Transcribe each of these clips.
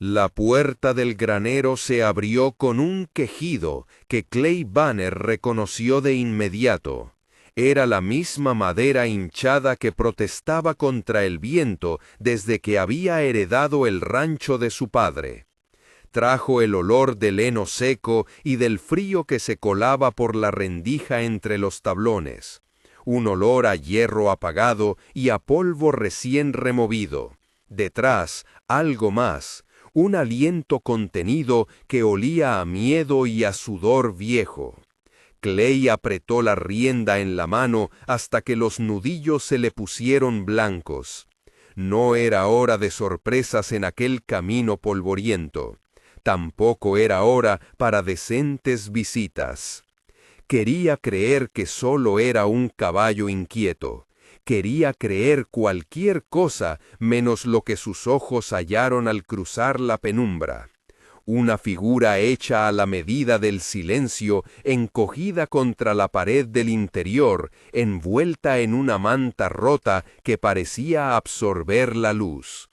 La puerta del granero se abrió con un quejido que Clay Banner reconoció de inmediato. Era la misma madera hinchada que protestaba contra el viento desde que había heredado el rancho de su padre. Trajo el olor del heno seco y del frío que se colaba por la rendija entre los tablones. Un olor a hierro apagado y a polvo recién removido. Detrás, algo más. Un aliento contenido que olía a miedo y a sudor viejo. Clay apretó la rienda en la mano hasta que los nudillos se le pusieron blancos. No era hora de sorpresas en aquel camino polvoriento. Tampoco era hora para decentes visitas. Quería creer que solo era un caballo inquieto. Quería creer cualquier cosa menos lo que sus ojos hallaron al cruzar la penumbra. Una figura hecha a la medida del silencio, encogida contra la pared del interior, envuelta en una manta rota que parecía absorber la luz.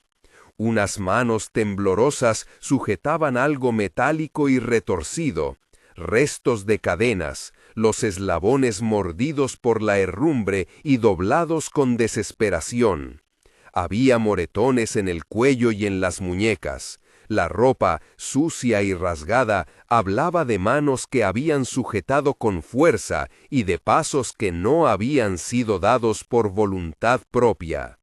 Unas manos temblorosas sujetaban algo metálico y retorcido, restos de cadenas, los eslabones mordidos por la herrumbre y doblados con desesperación. Había moretones en el cuello y en las muñecas. La ropa, sucia y rasgada, hablaba de manos que habían sujetado con fuerza y de pasos que no habían sido dados por voluntad propia.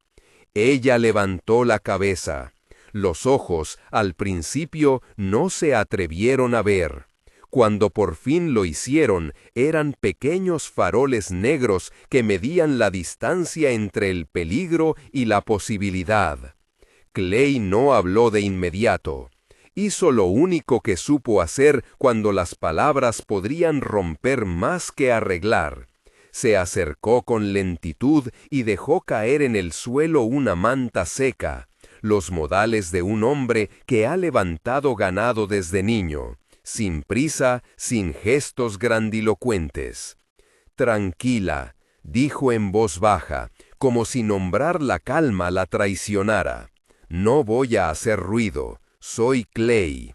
Ella levantó la cabeza. Los ojos, al principio, no se atrevieron a ver. Cuando por fin lo hicieron, eran pequeños faroles negros que medían la distancia entre el peligro y la posibilidad. Clay no habló de inmediato. Hizo lo único que supo hacer cuando las palabras podrían romper más que arreglar. Se acercó con lentitud y dejó caer en el suelo una manta seca, los modales de un hombre que ha levantado ganado desde niño. Sin prisa, sin gestos grandilocuentes. «Tranquila», dijo en voz baja, como si nombrar la calma la traicionara. «No voy a hacer ruido, soy Clay».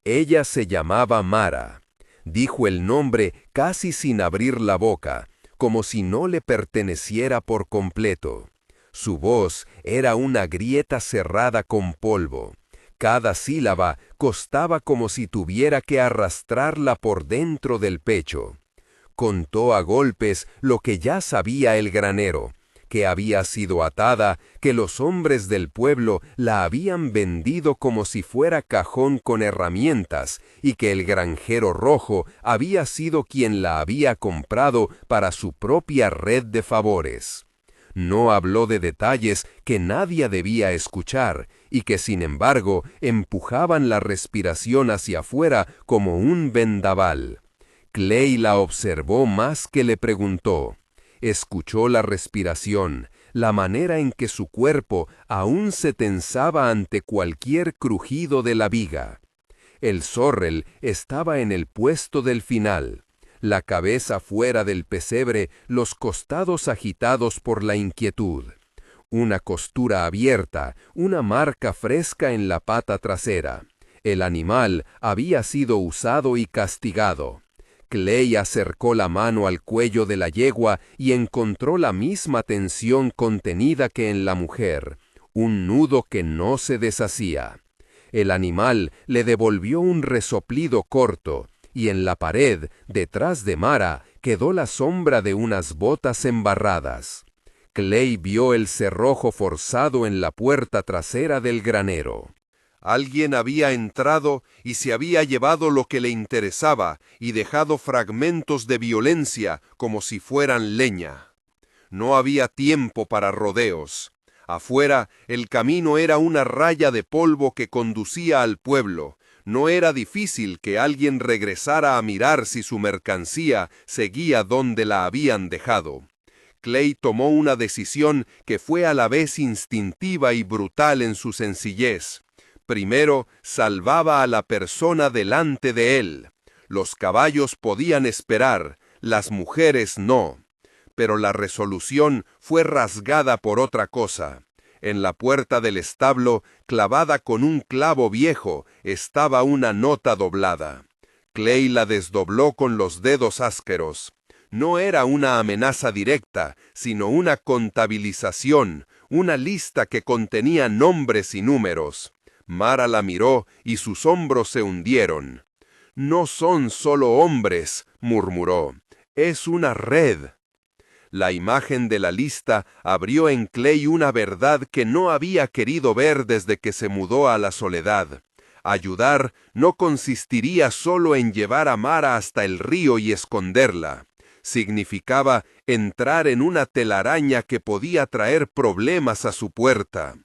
Ella se llamaba Mara. Dijo el nombre casi sin abrir la boca, como si no le perteneciera por completo. Su voz era una grieta cerrada con polvo. Cada sílaba costaba como si tuviera que arrastrarla por dentro del pecho. Contó a golpes lo que ya sabía el granero, que había sido atada, que los hombres del pueblo la habían vendido como si fuera cajón con herramientas, y que el granjero rojo había sido quien la había comprado para su propia red de favores. No habló de detalles que nadie debía escuchar y que sin embargo empujaban la respiración hacia afuera como un vendaval. Clay la observó más que le preguntó. Escuchó la respiración, la manera en que su cuerpo aún se tensaba ante cualquier crujido de la viga. El zorrel estaba en el puesto del final. La cabeza fuera del pesebre, los costados agitados por la inquietud. Una costura abierta, una marca fresca en la pata trasera. El animal había sido usado y castigado. Clay acercó la mano al cuello de la yegua y encontró la misma tensión contenida que en la mujer, un nudo que no se deshacía. El animal le devolvió un resoplido corto, y en la pared, detrás de Mara, quedó la sombra de unas botas embarradas. Clay vio el cerrojo forzado en la puerta trasera del granero. Alguien había entrado y se había llevado lo que le interesaba y dejado fragmentos de violencia como si fueran leña. No había tiempo para rodeos. Afuera, el camino era una raya de polvo que conducía al pueblo. No era difícil que alguien regresara a mirar si su mercancía seguía donde la habían dejado. Clay tomó una decisión que fue a la vez instintiva y brutal en su sencillez. Primero, salvaba a la persona delante de él. Los caballos podían esperar, las mujeres no. Pero la resolución fue rasgada por otra cosa. En la puerta del establo, clavada con un clavo viejo, estaba una nota doblada. Clay la desdobló con los dedos ásperos. No era una amenaza directa, sino una contabilización, una lista que contenía nombres y números. Mara la miró y sus hombros se hundieron. «No son solo hombres», murmuró. «Es una red». La imagen de la lista abrió en Clay una verdad que no había querido ver desde que se mudó a la soledad. Ayudar no consistiría solo en llevar a Mara hasta el río y esconderla. Significaba entrar en una telaraña que podía traer problemas a su puerta.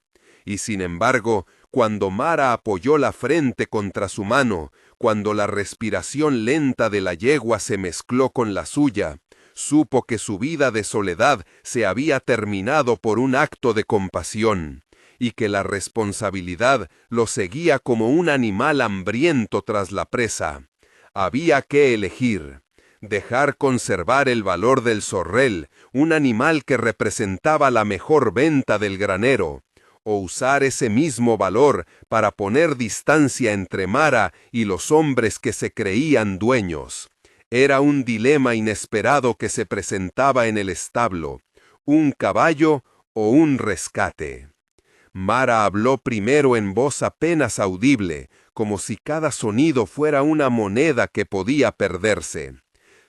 Y sin embargo, cuando Mara apoyó la frente contra su mano, cuando la respiración lenta de la yegua se mezcló con la suya, supo que su vida de soledad se había terminado por un acto de compasión, y que la responsabilidad lo seguía como un animal hambriento tras la presa. Había que elegir: dejar conservar el valor del zorrel, un animal que representaba la mejor venta del granero, o usar ese mismo valor para poner distancia entre Mara y los hombres que se creían dueños. Era un dilema inesperado que se presentaba en el establo: un caballo o un rescate. Mara habló primero en voz apenas audible, como si cada sonido fuera una moneda que podía perderse.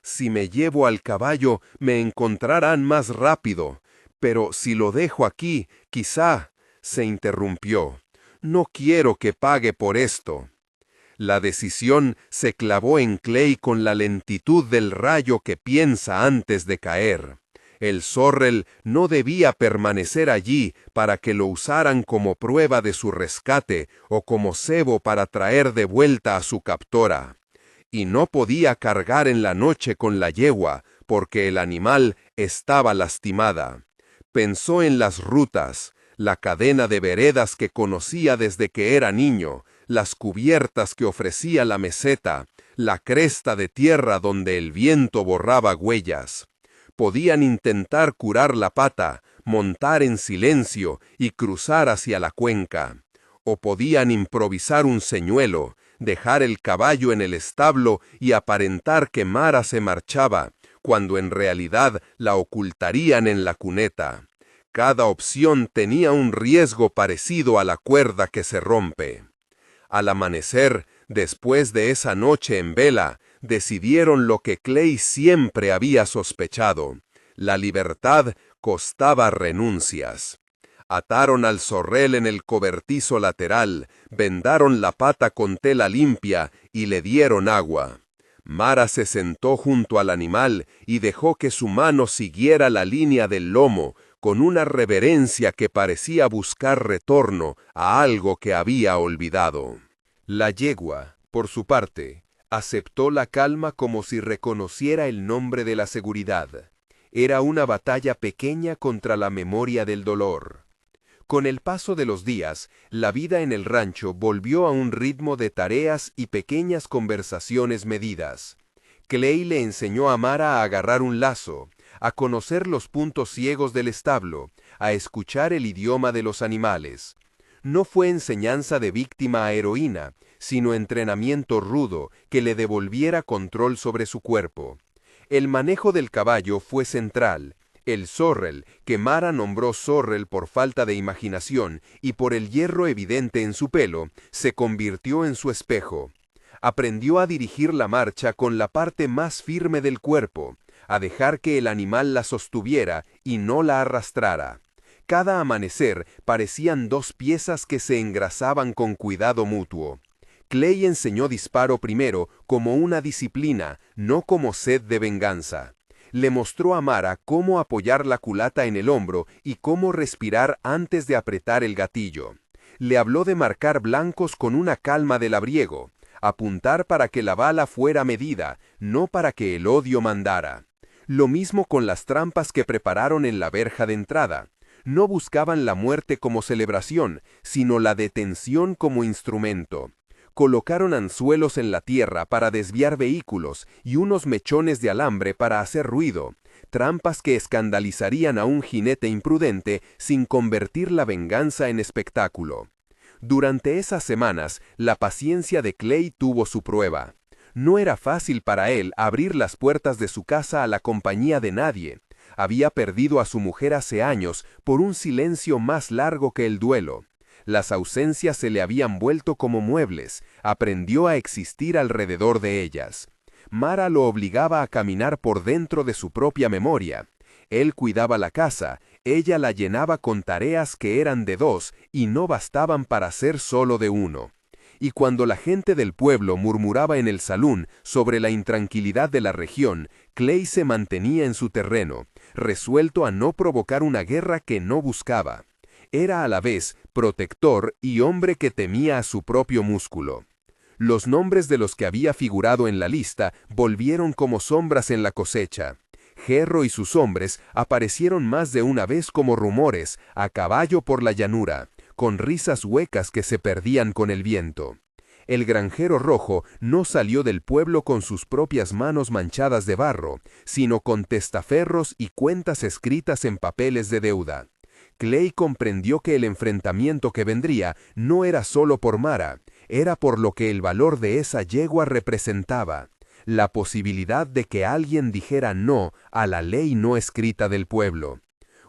«Si me llevo al caballo, me encontrarán más rápido, pero si lo dejo aquí, quizá…» se interrumpió. «No quiero que pague por esto». La decisión se clavó en Clay con la lentitud del rayo que piensa antes de caer. El zorrel no debía permanecer allí para que lo usaran como prueba de su rescate o como cebo para traer de vuelta a su captora. Y no podía cargar en la noche con la yegua, porque el animal estaba lastimada. Pensó en las rutas, la cadena de veredas que conocía desde que era niño, las cubiertas que ofrecía la meseta, la cresta de tierra donde el viento borraba huellas. Podían intentar curar la pata, montar en silencio y cruzar hacia la cuenca. O podían improvisar un señuelo, dejar el caballo en el establo y aparentar que Mara se marchaba, cuando en realidad la ocultarían en la cuneta. Cada opción tenía un riesgo parecido a la cuerda que se rompe. Al amanecer, después de esa noche en vela, decidieron lo que Clay siempre había sospechado: la libertad costaba renuncias. Ataron al zorrel en el cobertizo lateral, vendaron la pata con tela limpia y le dieron agua. Mara se sentó junto al animal y dejó que su mano siguiera la línea del lomo, con una reverencia que parecía buscar retorno a algo que había olvidado. La yegua, por su parte, aceptó la calma como si reconociera el nombre de la seguridad. Era una batalla pequeña contra la memoria del dolor. Con el paso de los días, la vida en el rancho volvió a un ritmo de tareas y pequeñas conversaciones medidas. Clay le enseñó a Mara a agarrar un lazo, a conocer los puntos ciegos del establo, a escuchar el idioma de los animales. No fue enseñanza de víctima a heroína, sino entrenamiento rudo que le devolviera control sobre su cuerpo. El manejo del caballo fue central. El zorrel, que Mara nombró zorrel por falta de imaginación y por el hierro evidente en su pelo, se convirtió en su espejo. Aprendió a dirigir la marcha con la parte más firme del cuerpo, a dejar que el animal la sostuviera y no la arrastrara. Cada amanecer parecían dos piezas que se engrasaban con cuidado mutuo. Clay enseñó disparo primero como una disciplina, no como sed de venganza. Le mostró a Mara cómo apoyar la culata en el hombro y cómo respirar antes de apretar el gatillo. Le habló de marcar blancos con una calma de labriego, apuntar para que la bala fuera medida, no para que el odio mandara. Lo mismo con las trampas que prepararon en la verja de entrada. No buscaban la muerte como celebración, sino la detención como instrumento. Colocaron anzuelos en la tierra para desviar vehículos y unos mechones de alambre para hacer ruido. trampas que escandalizarían a un jinete imprudente sin convertir la venganza en espectáculo. Durante esas semanas, la paciencia de Clay tuvo su prueba. No era fácil para él abrir las puertas de su casa a la compañía de nadie. Había perdido a su mujer hace años por un silencio más largo que el duelo. Las ausencias se le habían vuelto como muebles, aprendió a existir alrededor de ellas. Mara lo obligaba a caminar por dentro de su propia memoria. Él cuidaba la casa, ella la llenaba con tareas que eran de dos y no bastaban para ser solo de uno. Y cuando la gente del pueblo murmuraba en el salón sobre la intranquilidad de la región, Clay se mantenía en su terreno, resuelto a no provocar una guerra que no buscaba. Era a la vez protector y hombre que temía a su propio músculo. Los nombres de los que había figurado en la lista volvieron como sombras en la cosecha. Jerro y sus hombres aparecieron más de una vez como rumores, a caballo por la llanura, con risas huecas que se perdían con el viento. El granjero rojo no salió del pueblo con sus propias manos manchadas de barro, sino con testaferros y cuentas escritas en papeles de deuda. Clay comprendió que el enfrentamiento que vendría no era solo por Mara, era por lo que el valor de esa yegua representaba, la posibilidad de que alguien dijera no a la ley no escrita del pueblo.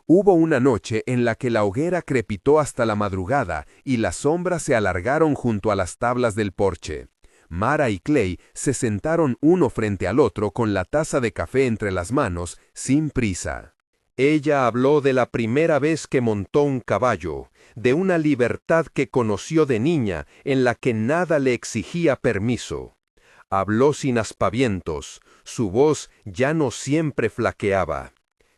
Hubo una noche en la que la hoguera crepitó hasta la madrugada y las sombras se alargaron junto a las tablas del porche. Mara y Clay se sentaron uno frente al otro con la taza de café entre las manos, sin prisa. Ella habló de la primera vez que montó un caballo, de una libertad que conoció de niña en la que nada le exigía permiso. Habló sin aspavientos, su voz ya no siempre flaqueaba.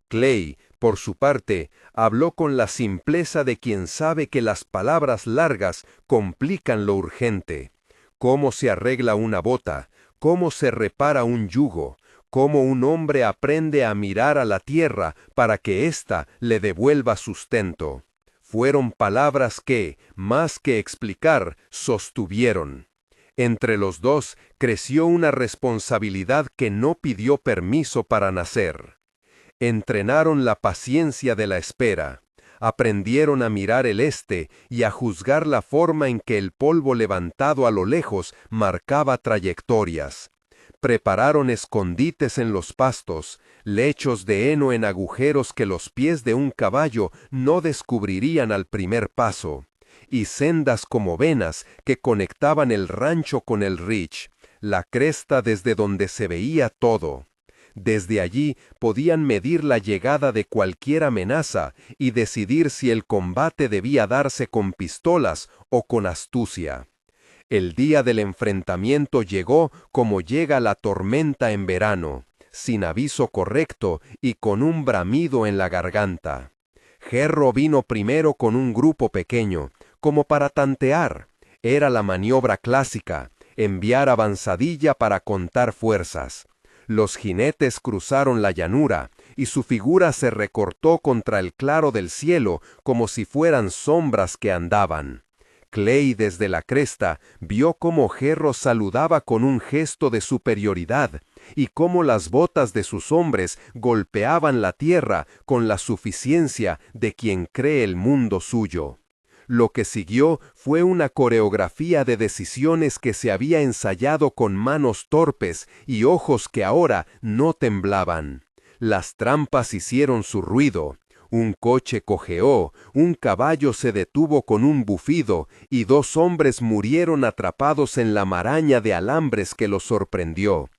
Clay, por su parte, habló con la simpleza de quien sabe que las palabras largas complican lo urgente. Cómo se arregla una bota, cómo se repara un yugo, cómo un hombre aprende a mirar a la tierra para que ésta le devuelva sustento. Fueron palabras que, más que explicar, sostuvieron. Entre los dos creció una responsabilidad que no pidió permiso para nacer. Entrenaron la paciencia de la espera, aprendieron a mirar el este y a juzgar la forma en que el polvo levantado a lo lejos marcaba trayectorias. Prepararon escondites en los pastos, lechos de heno en agujeros que los pies de un caballo no descubrirían al primer paso, y sendas como venas que conectaban el rancho con el ridge, la cresta desde donde se veía todo. Desde allí podían medir la llegada de cualquier amenaza y decidir si el combate debía darse con pistolas o con astucia. El día del enfrentamiento llegó como llega la tormenta en verano, sin aviso correcto y con un bramido en la garganta. Jerro vino primero con un grupo pequeño, como para tantear. Era la maniobra clásica, enviar avanzadilla para contar fuerzas. Los jinetes cruzaron la llanura, y su figura se recortó contra el claro del cielo como si fueran sombras que andaban. Clay desde la cresta vio cómo Jerro saludaba con un gesto de superioridad y cómo las botas de sus hombres golpeaban la tierra con la suficiencia de quien cree el mundo suyo. Lo que siguió fue una coreografía de decisiones que se había ensayado con manos torpes y ojos que ahora no temblaban. Las trampas hicieron su ruido. Un coche cojeó, un caballo se detuvo con un bufido y dos hombres murieron atrapados en la maraña de alambres que los sorprendió.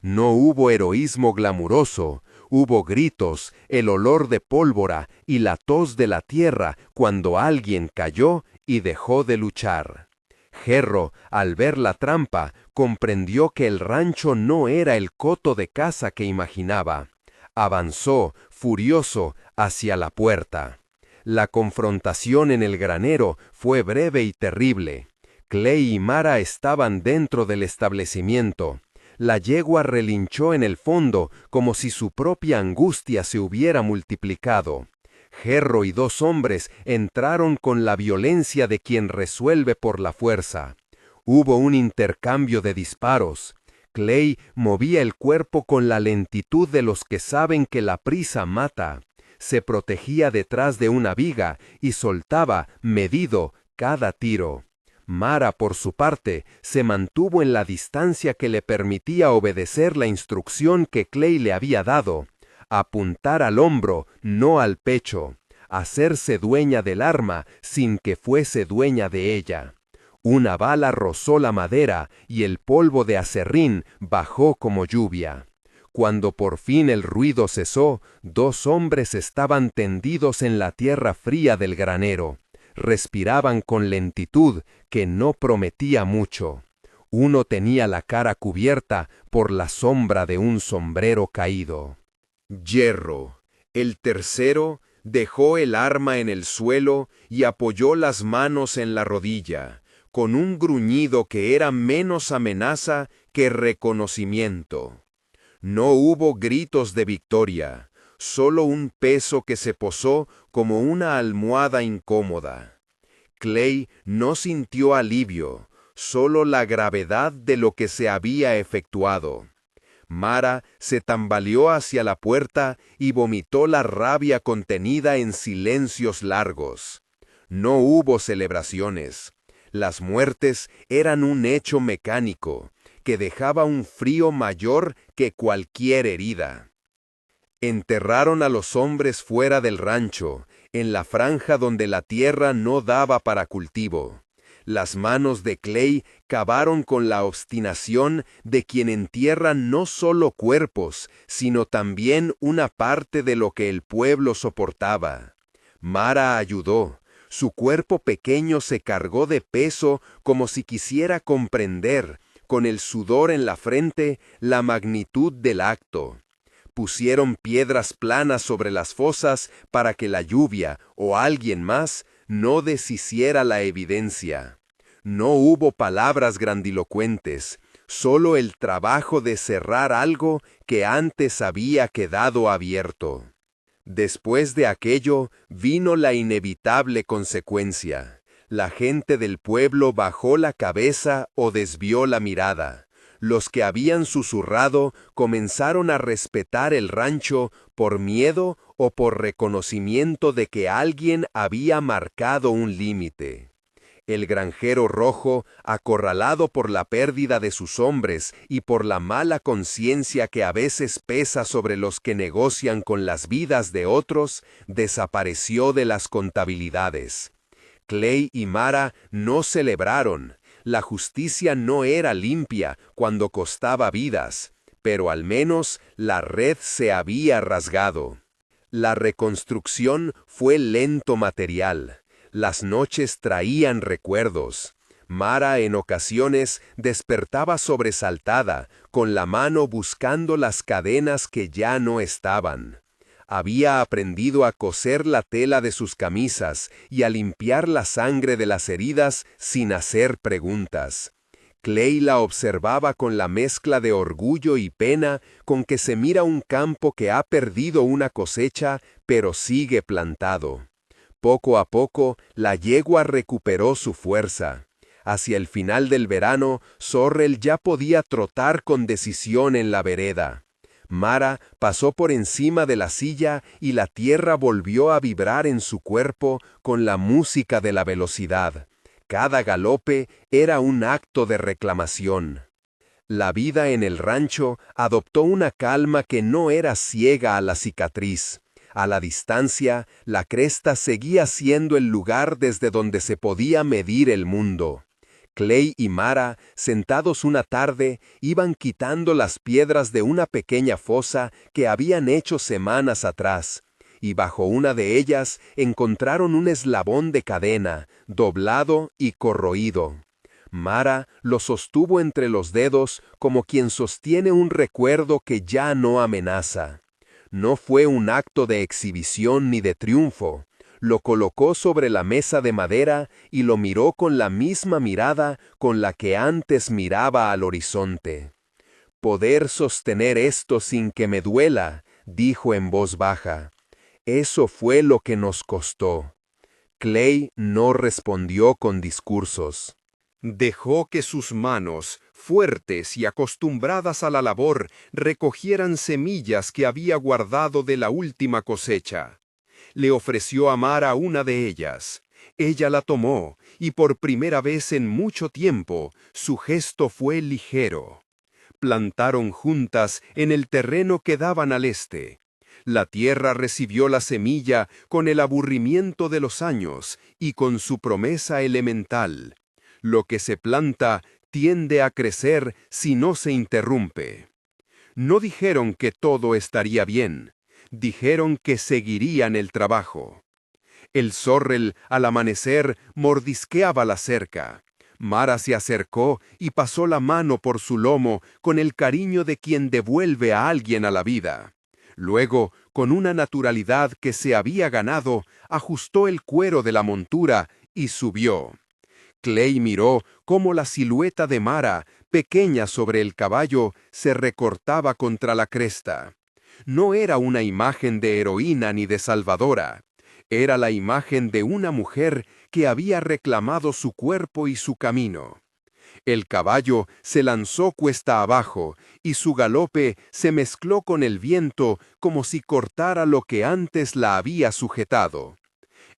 No hubo heroísmo glamuroso, hubo gritos, el olor de pólvora y la tos de la tierra cuando alguien cayó y dejó de luchar. Jerro, al ver la trampa, comprendió que el rancho no era el coto de caza que imaginaba. Avanzó, furioso, hacia la puerta. La confrontación en el granero fue breve y terrible. Clay y Mara estaban dentro del establecimiento. La yegua relinchó en el fondo como si su propia angustia se hubiera multiplicado. Jerro y dos hombres entraron con la violencia de quien resuelve por la fuerza. Hubo un intercambio de disparos. Clay movía el cuerpo con la lentitud de los que saben que la prisa mata. Se protegía detrás de una viga y soltaba, medido, cada tiro. Mara, por su parte, se mantuvo en la distancia que le permitía obedecer la instrucción que Clay le había dado: apuntar al hombro, no al pecho, hacerse dueña del arma sin que fuese dueña de ella. Una bala rozó la madera y el polvo de aserrín bajó como lluvia. Cuando por fin el ruido cesó, 2 hombres estaban tendidos en la tierra fría del granero. Respiraban con lentitud que no prometía mucho. Uno tenía la cara cubierta por la sombra de un sombrero caído. Hierro. El tercero dejó el arma en el suelo y apoyó las manos en la rodilla, con un gruñido que era menos amenaza que reconocimiento. No hubo gritos de victoria, solo un peso que se posó como una almohada incómoda. Clay no sintió alivio, solo la gravedad de lo que se había efectuado. Mara se tambaleó hacia la puerta y vomitó la rabia contenida en silencios largos. No hubo celebraciones. Las muertes eran un hecho mecánico, que dejaba un frío mayor que cualquier herida. Enterraron a los hombres fuera del rancho, en la franja donde la tierra no daba para cultivo. Las manos de Clay cavaron con la obstinación de quien entierra no solo cuerpos, sino también una parte de lo que el pueblo soportaba. Mara ayudó. Su cuerpo pequeño se cargó de peso como si quisiera comprender, con el sudor en la frente, la magnitud del acto. Pusieron piedras planas sobre las fosas para que la lluvia o alguien más no deshiciera la evidencia. No hubo palabras grandilocuentes, solo el trabajo de cerrar algo que antes había quedado abierto. Después de aquello vino la inevitable consecuencia. La gente del pueblo bajó la cabeza o desvió la mirada. Los que habían susurrado comenzaron a respetar el rancho por miedo o por reconocimiento de que alguien había marcado un límite. El granjero rojo, acorralado por la pérdida de sus hombres y por la mala conciencia que a veces pesa sobre los que negocian con las vidas de otros, desapareció de las contabilidades. Clay y Mara no celebraron. La justicia no era limpia cuando costaba vidas, pero al menos la red se había rasgado. La reconstrucción fue lento material. Las noches traían recuerdos. Mara en ocasiones despertaba sobresaltada, con la mano buscando las cadenas que ya no estaban. Había aprendido a coser la tela de sus camisas y a limpiar la sangre de las heridas sin hacer preguntas. Clay la observaba con la mezcla de orgullo y pena con que se mira un campo que ha perdido una cosecha, pero sigue plantado. Poco a poco, la yegua recuperó su fuerza. Hacia el final del verano, Sorrel ya podía trotar con decisión en la vereda. Mara pasó por encima de la silla y la tierra volvió a vibrar en su cuerpo con la música de la velocidad. Cada galope era un acto de reclamación. La vida en el rancho adoptó una calma que no era ciega a la cicatriz. A la distancia, la cresta seguía siendo el lugar desde donde se podía medir el mundo. Clay y Mara, sentados una tarde, iban quitando las piedras de una pequeña fosa que habían hecho semanas atrás, y bajo una de ellas encontraron un eslabón de cadena, doblado y corroído. Mara lo sostuvo entre los dedos como quien sostiene un recuerdo que ya no amenaza. No fue un acto de exhibición ni de triunfo. Lo colocó sobre la mesa de madera y lo miró con la misma mirada con la que antes miraba al horizonte. «Poder sostener esto sin que me duela», dijo en voz baja. «Eso fue lo que nos costó». Clay no respondió con discursos. Dejó que sus manos fuertes y acostumbradas a la labor, recogieran semillas que había guardado de la última cosecha. Le ofreció a Mara una de ellas. Ella la tomó, y por primera vez en mucho tiempo, su gesto fue ligero. Plantaron juntas en el terreno que daban al este. La tierra recibió la semilla con el aburrimiento de los años y con su promesa elemental. Lo que se planta tiende a crecer si no se interrumpe. No dijeron que todo estaría bien, dijeron que seguirían el trabajo. El zorrel, al amanecer, mordisqueaba la cerca. Mara se acercó y pasó la mano por su lomo con el cariño de quien devuelve a alguien a la vida. Luego, con una naturalidad que se había ganado, ajustó el cuero de la montura y subió. Clay miró cómo la silueta de Mara, pequeña sobre el caballo, se recortaba contra la cresta. No era una imagen de heroína ni de salvadora. Era la imagen de una mujer que había reclamado su cuerpo y su camino. El caballo se lanzó cuesta abajo, y su galope se mezcló con el viento como si cortara lo que antes la había sujetado.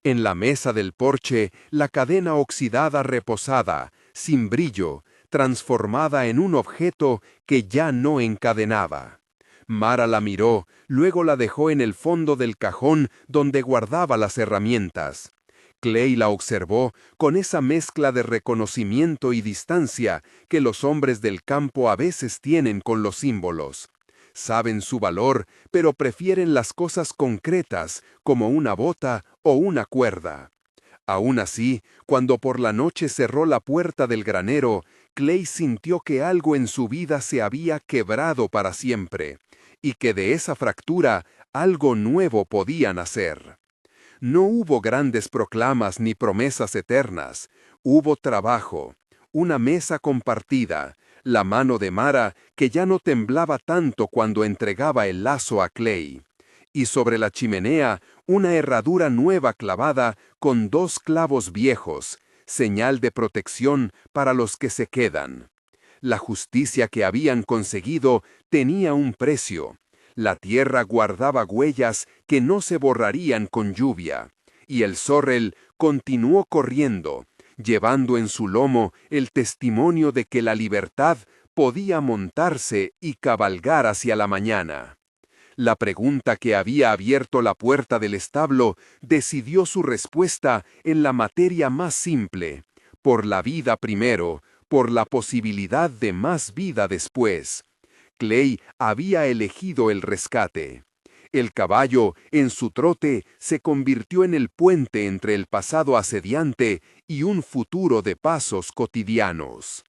En la mesa del porche, la cadena oxidada reposada, sin brillo, transformada en un objeto que ya no encadenaba. Mara la miró, luego la dejó en el fondo del cajón donde guardaba las herramientas. Clay la observó con esa mezcla de reconocimiento y distancia que los hombres del campo a veces tienen con los símbolos. Saben su valor, pero prefieren las cosas concretas, como una bota o una cuerda. Aún así, cuando por la noche cerró la puerta del granero, Clay sintió que algo en su vida se había quebrado para siempre, y que de esa fractura algo nuevo podía nacer. No hubo grandes proclamas ni promesas eternas. Hubo trabajo, una mesa compartida, la mano de Mara que ya no temblaba tanto cuando entregaba el lazo a Clay. Y sobre la chimenea, una herradura nueva clavada con 2 clavos viejos, señal de protección para los que se quedan. La justicia que habían conseguido tenía un precio. La tierra guardaba huellas que no se borrarían con lluvia, y el zorrel continuó corriendo, llevando en su lomo el testimonio de que la libertad podía montarse y cabalgar hacia la mañana. La pregunta que había abierto la puerta del establo decidió su respuesta en la materia más simple, por la vida primero, por la posibilidad de más vida después. Clay había elegido el rescate. El caballo, en su trote, se convirtió en el puente entre el pasado asediante y un futuro de pasos cotidianos.